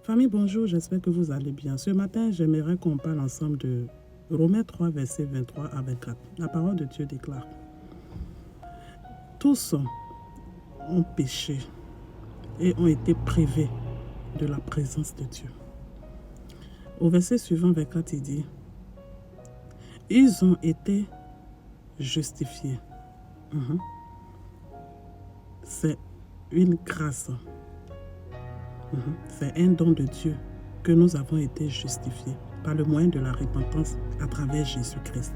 Famille, bonjour, j'espère que vous allez bien. Ce matin, j'aimerais qu'on parle ensemble de Romains 3, versets 23 à 24. La parole de Dieu déclare: tous ont péché et ont été privés de la présence de Dieu. Au verset suivant, 24, il dit: ils ont été justifiés. C'est une grâce. C'est un don de Dieu que nous avons été justifiés par le moyen de la repentance à travers Jésus-Christ.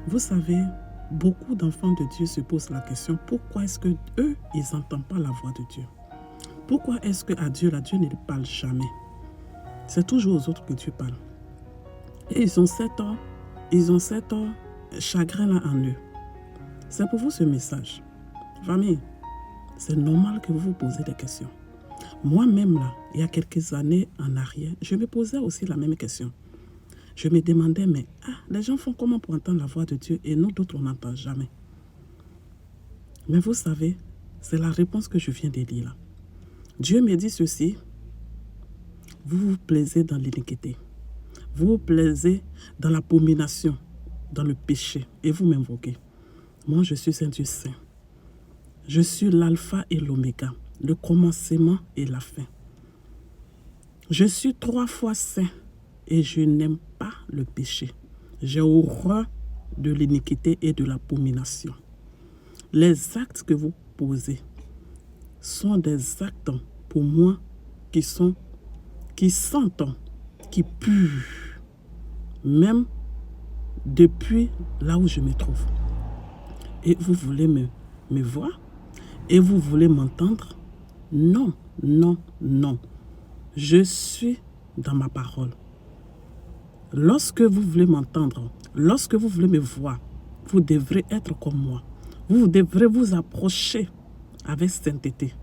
Vous savez, beaucoup d'enfants de Dieu se posent la question: pourquoi est-ce que eux, ils n'entendent pas la voix de Dieu? Pourquoi est-ce qu'à Dieu, Dieu ne parle jamais? C'est toujours aux autres que Dieu parle. Et ils ont cet chagrin-là en eux. C'est pour vous ce message. Famille, c'est normal que vous vous posez des questions. Moi-même, là, il y a quelques années en arrière, je me posais aussi la même question. Je me demandais, mais les gens font comment pour entendre la voix de Dieu et nous, d'autres, on n'entend jamais. Mais vous savez, c'est la réponse que je viens de lire là. Dieu me dit ceci: vous vous plaisez dans l'iniquité. Vous vous plaisez dans l'abomination, dans le péché, et vous m'invoquez. Moi, je suis un Dieu saint. Je suis l'alpha et l'oméga, le commencement et la fin. Je suis 3 fois saint et je n'aime pas le péché. J'ai horreur de l'iniquité et de l'abomination. Les actes que vous posez sont des actes pour moi qui sentent, qui puent, même depuis là où je me trouve. Et vous voulez me voir? Et vous voulez m'entendre? Non, non, non. Je suis dans ma parole. Lorsque vous voulez m'entendre, lorsque vous voulez me voir, vous devrez être comme moi. Vous devrez vous approcher avec sainteté,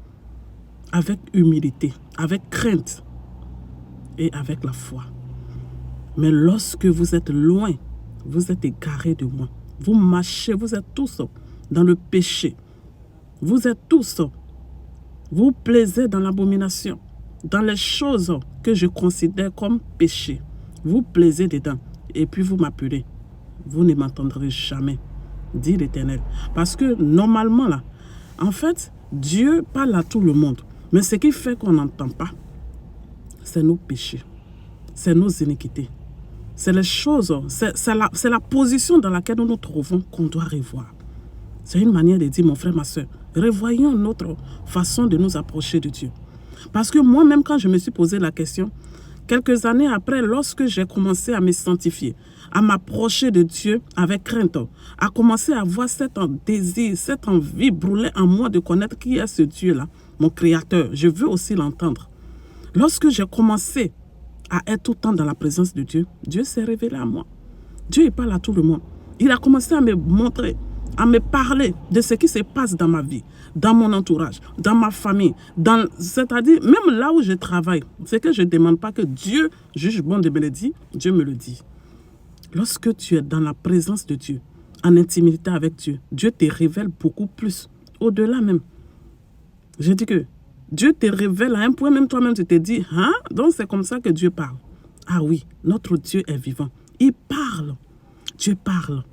avec humilité, avec crainte et avec la foi. Mais lorsque vous êtes loin, vous êtes égarés de moi. Vous marchez, vous êtes tous dans le péché. Vous êtes tous, vous plaisez dans l'abomination, dans les choses que je considère comme péché. Vous plaisez dedans et puis vous m'appelez. Vous ne m'entendrez jamais, dit l'Éternel. Parce que normalement là, en fait, Dieu parle à tout le monde. Mais ce qui fait qu'on n'entend pas, c'est nos péchés, c'est nos iniquités. C'est les choses, c'est la position dans laquelle nous nous trouvons qu'on doit revoir. C'est une manière de dire: mon frère, ma soeur, revoyons notre façon de nous approcher de Dieu. Parce que moi-même, quand je me suis posé la question, quelques années après, lorsque j'ai commencé à me sanctifier, à m'approcher de Dieu avec crainte, à commencer à avoir cet désir, cette envie brûlée en moi de connaître qui est ce Dieu-là, mon Créateur, je veux aussi l'entendre. Lorsque j'ai commencé à être tout le temps dans la présence de Dieu, Dieu s'est révélé à moi. Dieu, il parle à tout le monde. Il a commencé à me montrer, à me parler de ce qui se passe dans ma vie, dans mon entourage, dans ma famille, c'est-à-dire même là où je travaille. C'est que je ne demande pas que Dieu juge bon de me le dire, Dieu me le dit. Lorsque tu es dans la présence de Dieu, en intimité avec Dieu, Dieu te révèle beaucoup plus, au-delà même. Je dis que Dieu te révèle à un point, même toi-même tu te dis: hein? Donc c'est comme ça que Dieu parle. Ah oui, notre Dieu est vivant. Il parle. Dieu parle.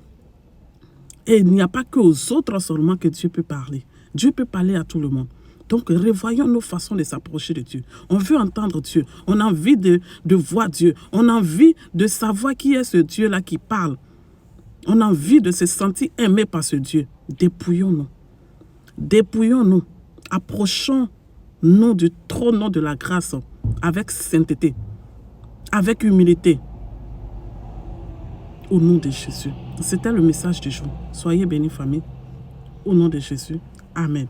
Et il n'y a pas qu'aux autres seulement que Dieu peut parler. Dieu peut parler à tout le monde. Donc, revoyons nos façons de s'approcher de Dieu. On veut entendre Dieu. On a envie de voir Dieu. On a envie de savoir qui est ce Dieu-là qui parle. On a envie de se sentir aimé par ce Dieu. Dépouillons-nous. Dépouillons-nous. Approchons-nous du trône de la grâce avec sainteté, avec humilité. Au nom de Jésus. C'était le message du jour. Soyez bénis, famille. Au nom de Jésus. Amen.